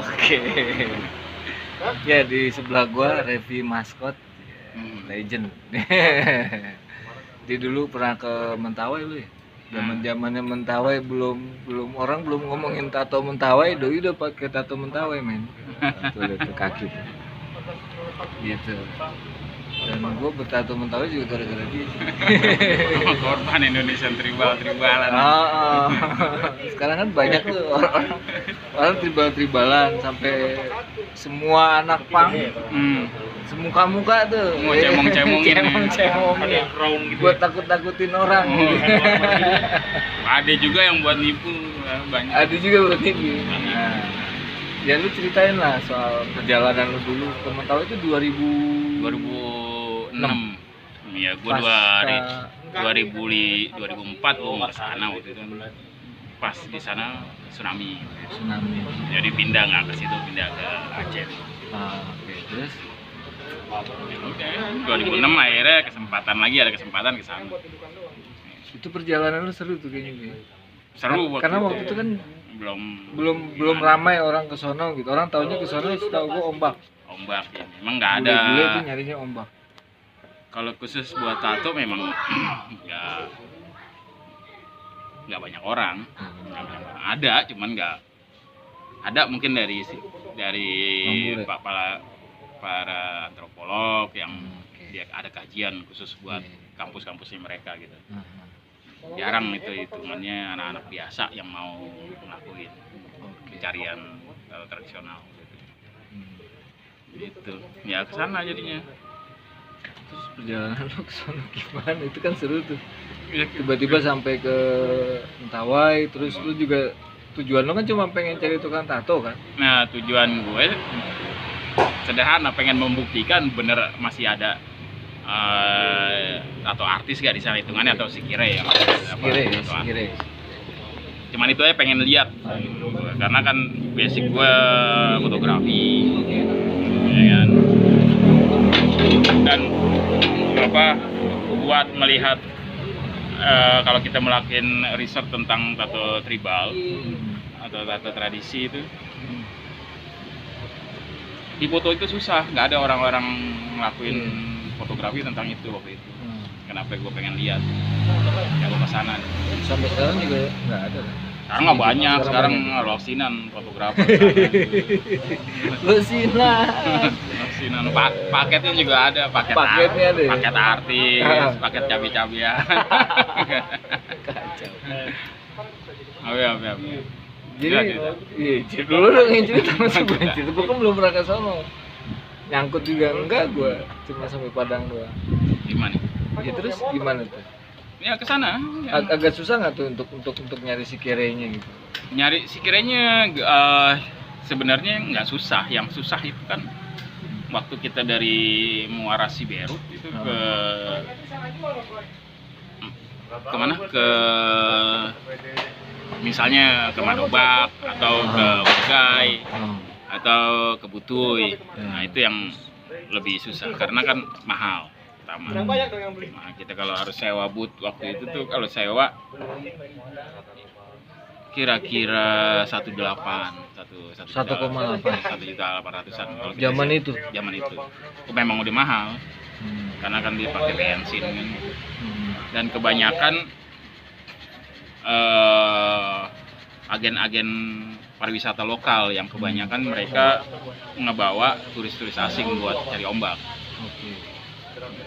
Oke. Ya di sebelah gua Revi Maskot, legend. Dia dulu pernah ke Mentawai lu ya. Zaman-zamannya Mentawai belum ngomongin tato Mentawai, doi udah pakai tato Mentawai, men. Tuh lihat tuh kaki tuh. Gitu. Dan gue bertato Mentawai juga gara-gara dia. Korban Indonesian tribal-tribalan. Sekarang kan banyak tuh orang tribal-tribalan sampai semua anak pang semuka-muka tuh Mau cemong-cemongin gitu. Buat takut-takutin orang. Ada juga yang buat nipu, banyak. Ada juga buat nipu. Nah, ya lu ceritain lah soal perjalanan lu dulu ke Mentawai itu 2006. Ya, gue 2004 gue mau ke sana waktu itu. Pas di sana tsunami. Jadi pindah nggak ke situ, pindah ke Aceh. Oke. Terus 2006 akhirnya ada kesempatan ke sana. Itu perjalanan lu seru tuh kayaknya. Seru karena waktu itu kan belum ramai orang ke sono gitu. Orang taunya ke sono setahu gua ombak ya. Memang nggak ada. Bule itu nyarinya ombak. Kalau khusus buat tato memang nggak banyak orang. Ada, cuman nggak ada, mungkin dari para antropolog yang dia ada kajian khusus buat kampus-kampusnya mereka gitu. Jarang itu hitungannya anak-anak biasa yang mau ngelakuin pencarian tradisional gitu. Ya kesana jadinya. Terus perjalanan lo ke sana gimana? Itu kan seru tuh. Tiba-tiba sampai ke Mentawai, terus lu juga tujuan lo kan cuma pengen cari tukang tato kan? Nah, tujuan gue sederhana, pengen membuktikan bener masih ada atau artis gak di sana hitungannya, atau si Kire ya. Kire. Cuman itu aja pengen lihat. Karena kan basic gue fotografi. Ya kan? Dan buat melihat kalau kita melakukan riset tentang tato tribal atau tato tradisi itu, di foto itu susah, nggak ada orang-orang ngelakuin fotografi tentang itu waktu itu. Kenapa gue pengen lihat, ya gue kesana. Sampai sekarang juga nggak ada kan? Sekarang nggak banyak, sekarang Losinan fotografer. Losinan, paketnya juga ada, paketnya ada. Paket artis, paket cabi-cabian. Kacau. Apa. Jadi dulu dong yang cerita masuk banjir. Gue kan belum pernah ke sono. Nyangkut juga enggak, gue cuma sampai Padang doang. Gimana? Ya terus gimana tuh? Ya ke sana. Agak susah nggak tuh untuk nyari si Kirenya gitu? Nyari si Kirenya sebenarnya nggak susah. Yang susah itu kan waktu kita dari Muara Siberut itu kemana? Misalnya ke Manobak atau ke Ugai atau ke Butuy. Nah, itu yang lebih susah karena kan mahal pertama. Nah, kita kalau harus sewa booth waktu itu tuh, kalau sewa kira-kira 1,8 1.800.000 zaman itu memang udah mahal karena kan dipakai bensin kan. Dan kebanyakan agen-agen pariwisata lokal yang kebanyakan mereka ngebawa turis-turis asing buat cari ombak.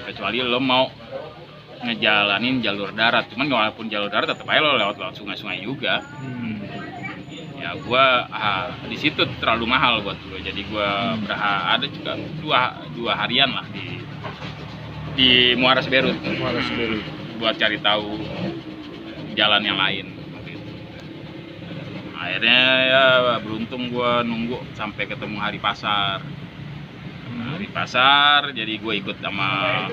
Kecuali lo mau ngejalanin jalur darat, cuman walaupun jalur darat tetap aja lo lewat sungai-sungai juga. Ya gua di situ terlalu mahal buat gua, jadi gua ada juga dua harian lah di Muara Siberut buat cari tahu jalan yang lain. Akhirnya ya beruntung gue nunggu sampai ketemu hari pasar, jadi gue ikut sama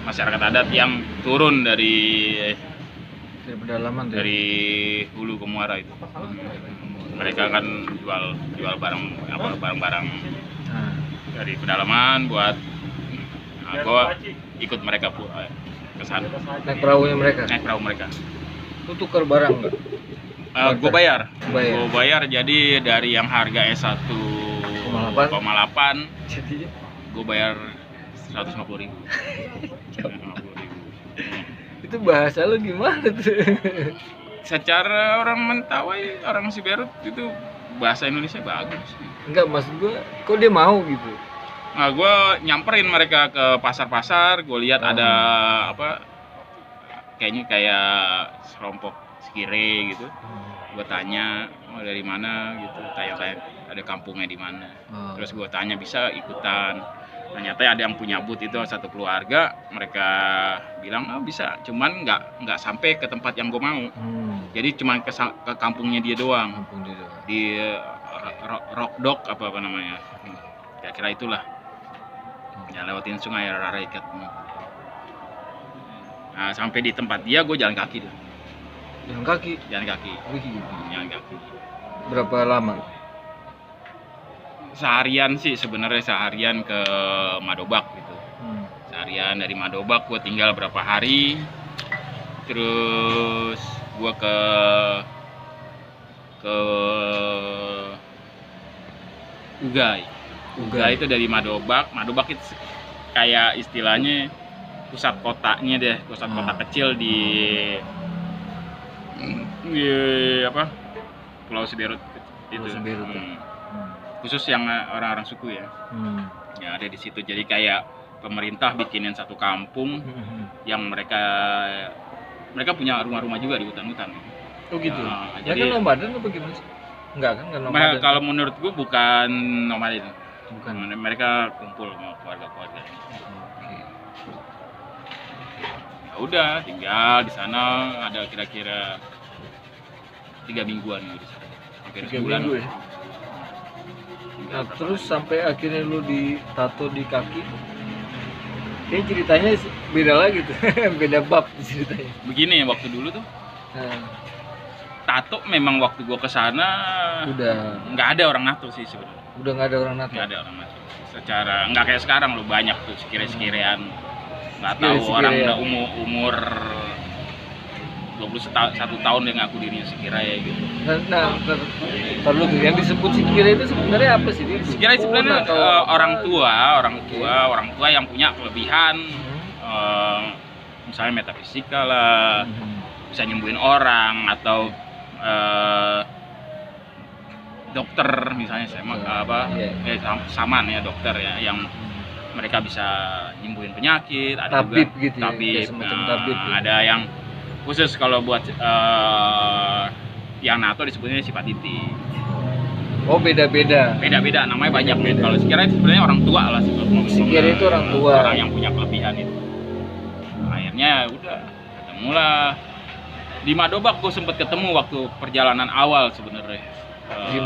masyarakat adat yang turun dari pedalaman dari hulu ke muara itu. Mereka kan jual barang-barang dari pedalaman buat gue ikut mereka ke sana. Naik perahu mereka. Itu Itu tukar barang nggak? Gue bayar. Bayar. Gue bayar, jadi dari yang harga S1,8 Jadi gue bayar 150.000. itu bahasa lu gimana tuh? Secara orang Mentawai, orang Siberut itu bahasa Indonesia bagus. Enggak, maksud gua kok dia mau gitu. Nah, gue nyamperin mereka ke pasar-pasar, gue lihat ada apa, kayaknya kayak serompok sekire gitu. Gue tanya, oh dari mana gitu, tanya-tanya ada kampungnya di mana. Terus gue tanya bisa ikutan. Ternyata ada yang punya booth itu satu keluarga, mereka bilang oh bisa, cuman nggak sampai ke tempat yang gue mau. Jadi cuman ke kampungnya dia doang. Kampung dia doang. Di Rockdok apa namanya. Kira-kira itulah. Ya lewatin sungai Raraikat. Nah, sampai di tempat dia gue jalan kaki tuh. Jalan kaki. Jalan kaki. Wih, Jalan kaki. berapa lama? Seharian sih sebenarnya, seharian ke Madobak gitu. Seharian dari Madobak gue tinggal berapa hari. Terus gue ke Ugai. Ugai itu dari Madobak. Madobak itu kayak istilahnya pusat kotanya deh, pusat kota kecil di apa? Pulau Siberut itu. Khusus yang orang-orang suku ya. Ya ada di situ. Jadi kayak pemerintah bikinin satu kampung yang mereka punya rumah-rumah juga di hutan-hutan. Oh gitu. Jadi kan nomaden apa gimana sih? Enggak kan nomaden. Kalau menurut gue bukan nomaden. Bukan. Mereka kumpul sama keluarga-keluarga. Ya udah, tinggal di sana ada kira-kira 3 mingguan di sana. Hampir 3 sebulan. minggu ya. Nah, terus sampai akhirnya lu ditato di kaki. Kayaknya ceritanya beda lagi tuh. Beda bab ceritanya. Begini waktu dulu tuh. Tato memang waktu gua kesana udah nggak ada orang nato sih sebenarnya. Udah nggak ada orang nato. Nggak ada orang nato. Secara nggak kayak sekarang lo banyak tuh sekire-sekirean. Nggak tahu orang udah umur 21 tahun dia ngaku dirinya sekira ya gitu. Nah, terlalu tuh yang disebut sekira itu sebenarnya apa sih? Sekira sebenarnya orang tua yang punya kelebihan, misalnya metafisika lah, bisa nyembuhin orang atau dokter misalnya saman ya dokter ya yang mereka bisa nyembuhin penyakit, ada tabib juga gitu ya, tabib, tabib gitu. Ada yang khusus kalau buat yang nato disebutnya sipatiti. Oh beda-beda namanya banyak beda. Kalau sekira sebenarnya orang tua lah sekira itu orang tua, orang yang punya kelebihan itu. Akhirnya udah ketemulah di Madobak. Gue sempet ketemu waktu perjalanan awal sebenarnya di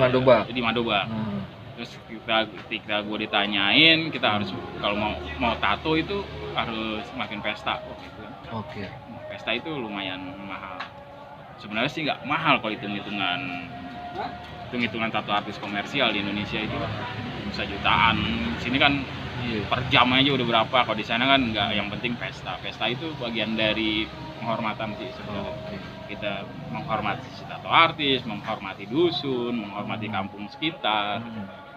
Madobak. Terus ketika gue ditanyain, kita harus kalau mau tato itu harus makin pesta gitu. Oke. Pesta itu lumayan mahal. Sebenarnya sih nggak mahal kalau hitung-hitungan tato artis komersial di Indonesia itu bisa jutaan. Sini kan per jam aja udah berapa. Kalau di sana kan nggak, yang penting pesta. Pesta itu bagian dari penghormatan sih sebenarnya. Kita menghormati si tato artis, menghormati dusun, menghormati kampung sekitar.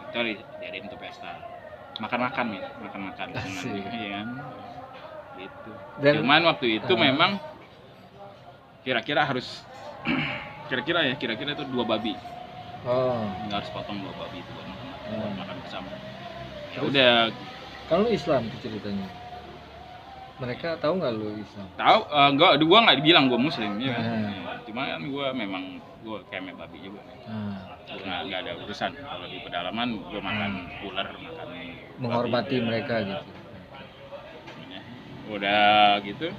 Itu dijadiin untuk pesta. Makan-makan ya, makan-makan. Iya. Gitu. Cuman waktu itu memang kira-kira harus kira-kira itu 2 babi. Nggak harus potong 2 babi itu buat makan bersama. Ya udah. Kalau Islam ceritanya, mereka tahu nggak lu Islam? Tahu, gua nggak dibilang gua Muslim ya. Cuma kan gua memang kayak babi juga. Nggak ada urusan. Kalau di pedalaman gua makan ular, makan menghormati babi, mereka gitu. Udah gitu,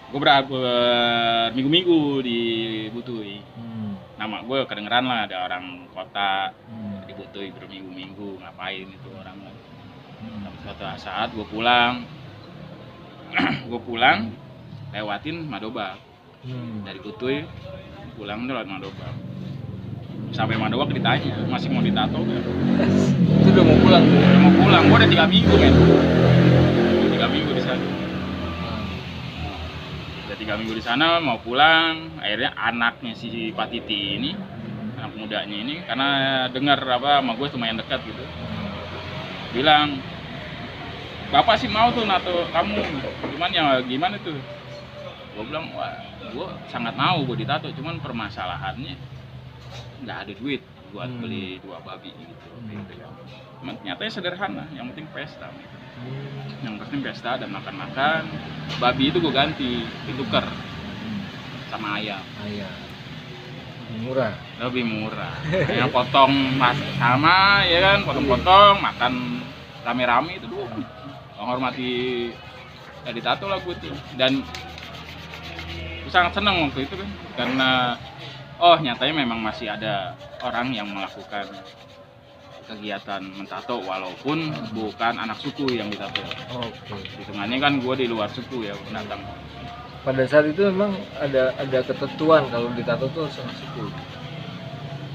gue berminggu-minggu di Butui. Nama gue kedengeran lah, ada orang kota di Butui berminggu-minggu ngapain itu orang. Suatu saat gue pulang lewatin Madobak. Dari Butui pulang lewat Madobak. Sampai Madobak ditanya, masih mau ditato gak? Itu udah mau pulang tuh? Udah mau pulang, gue udah 3 minggu kan. 3 minggu di sana. 3 3 minggu di sana mau pulang, akhirnya anaknya si Pak Titi ini, anak mudanya ini, karena dengar apa sama gue lumayan dekat gitu, bilang bapak sih mau tuh nato kamu, cuman ya gimana tuh. Gue bilang wah gue sangat mau gue ditato, cuman permasalahannya nggak ada duit buat beli 2 babi gitu. Cuman nyatanya sederhana, yang penting pesta gitu. Yang penting pesta dan makan-makan. Babi itu gue ganti, ditukar sama ayam. Ayam murah. Lebih murah. Yang potong pas sama ya kan, potong-potong makan rame-rame itu dulu. Menghormati ya ditato lah gue tuh. Dan gue sangat senang waktu itu kan, karena oh nyatanya memang masih ada orang yang melakukan kegiatan mentato walaupun bukan anak suku yang ditato. Oke. Hitungannya kan gue di luar suku ya pendatang. Pada saat itu memang ada ketentuan kalau ditato tuh harus anak suku.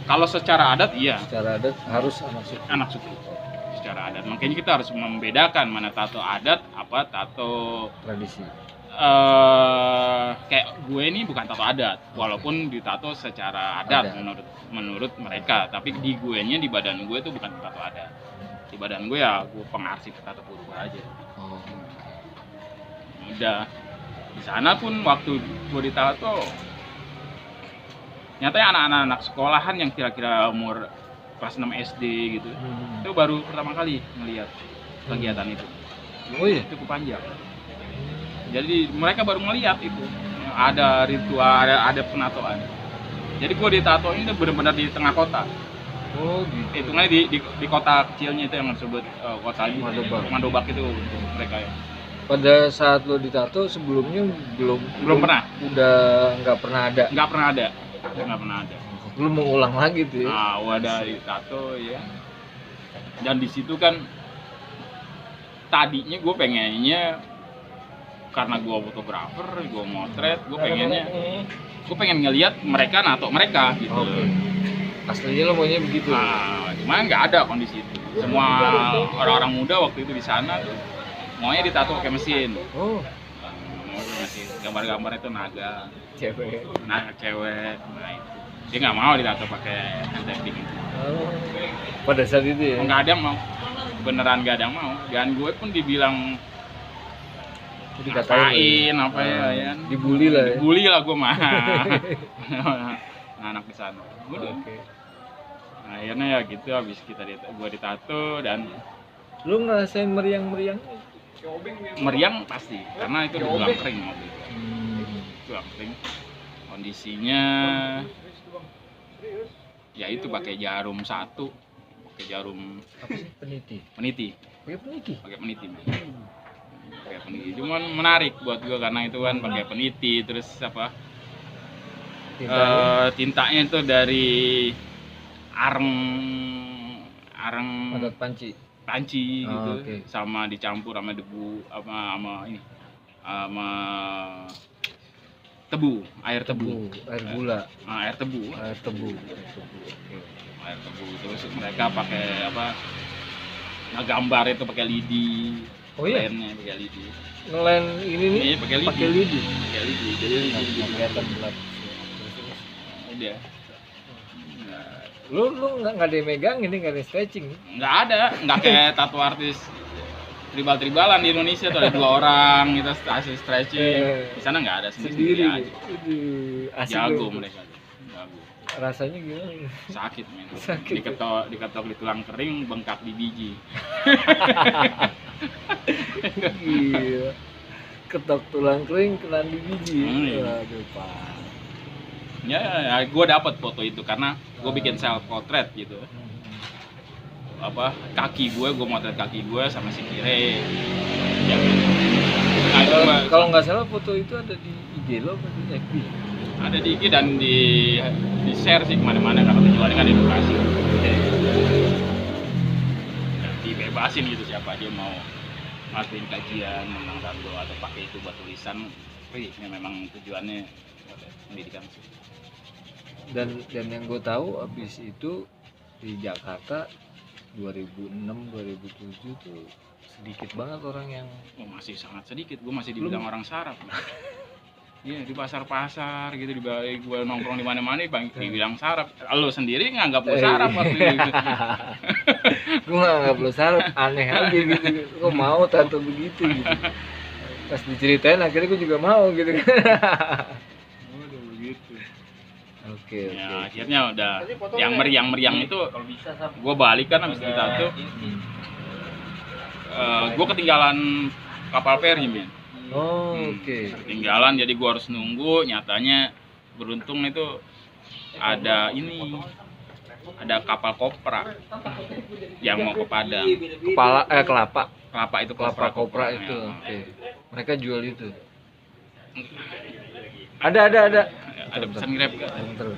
Kalau secara adat iya, Secara adat harus anak suku. anak suku. Secara adat. Makanya kita harus membedakan mana tato adat apa tato Tradisi. kayak gue ini bukan tato adat, walaupun ditato secara adat menurut mereka, tapi di gue nya di badan gue itu bukan tato adat. Di badan gue ya gue pengarsip tato purba aja. Oh. Udah di sana pun waktu gue ditato, nyatanya anak-anak sekolahan yang kira-kira umur kelas 6 SD gitu, itu baru pertama kali melihat kegiatan itu. Oh iya. Cukup panjang. Jadi mereka baru melihat itu ada ritual, ada penatoan. Jadi gue ditato ini benar-benar di tengah kota. Oh gitu. Hitungnya di kota kecilnya itu yang disebut kota Mandobak itu untuk mereka ya. Pada saat lo ditato sebelumnya belum pernah. Udah nggak pernah ada. Nggak pernah ada. Lu mau ulang lagi tuh ya? Nah, wadah ditato ya. Dan di situ kan tadinya gue pengennya, karena gue fotografer, gue motret, gue pengen ngelihat mereka nato mereka gitu. Aslinya lo maunya begitu. Nah, cuma nggak ada kondisi itu. Semua orang-orang muda waktu itu di sana tuh maunya ditato pakai mesin. Oh. Mau mesin. Gambar-gambar itu naga, Cewek. cewek. Nah itu. Dia nggak mau ditato pakai hand tapping. Oh. Pada saat itu ya? Nggak ada yang mau. Beneran nggak ada yang mau. Dan gue pun dibilang Dikatain apa ya? Dibully lah ya? Dibully lah gue mah. Anak di sana. Udah. Oke. Nah, akhirnya ya gitu, habis gue ditato dan Lu ngerasain meriang-meriang? meriang pasti, karena itu tulang kering waktu itu. Tulang kering. Kondisinya ya itu pakai jarum satu, pakai jarum Apa sih? Peniti. Pakai peniti. Cuman menarik buat gue karena itu kan pakai peniti, terus apa? Tintanya itu dari areng Padat panci gitu, okay. sama dicampur sama debu sama tebu, air tebu, air gula, air tebu. Terus mereka pakai apa? Ngegambar itu pakai lidi. Oh iya. Lennya pakai lidi. Ngelen ini nih Iya, pakai lidi. Jadi lidi kelihatan gelap. Udah. Lu nggak ada yang megang ini, nggak ada yang stretching? Nggak kayak tato artis tribal-tribalan di Indonesia tuh ada 2 orang gitu hasil stretching. Di sana nggak ada, sendiri aja. Jago mereka. Jago. Rasanya gimana? Sakit men. Diketok di tulang kering, bengkak di biji. Gila. Ketok tulang kering, kena di biji. Iya. Aduh, Pak. Ya gue dapat foto itu karena gue bikin self portrait gitu. Apa kaki gue motret kaki gue sama si Kire. Ya. Kalau nggak salah foto itu ada di IG lo atau di FB? Ada di IG dan di share sih kemana-mana karena tujuannya kan edukasi. Dan dibebasin gitu siapa dia mau ngelakuin kajian tentang tato atau pakai itu buat tulisan. Ya memang tujuannya pendidikan sih. Dan yang gue tahu abis itu di Jakarta 2006-2007 tuh sedikit banget orang yang masih sangat sedikit, gue masih dibilang orang sarap. Iya, di pasar-pasar gitu, di balik gue nongkrong di mana-mana dibilang sarap. Lo sendiri nganggap gue sarap waktu itu. Gue nggak perlu sarap, aneh aja gitu. Kok mau tato begitu gitu. Pas diceritain akhirnya gue juga mau gitu kan. Udah begitu. Oke, Ya, oke. akhirnya udah yang meriang itu gue balik kan habis ditato. Gue ketinggalan kapal feri, men. Oh, oke. Ketinggalan, jadi gue harus nunggu. Nyatanya beruntung itu ada kapal kopra yang mau ke Padang. Kelapa Itu kopra itu. ya. Oke. Mereka jual itu. Ada. Ada pesan Grab gak? Bentar.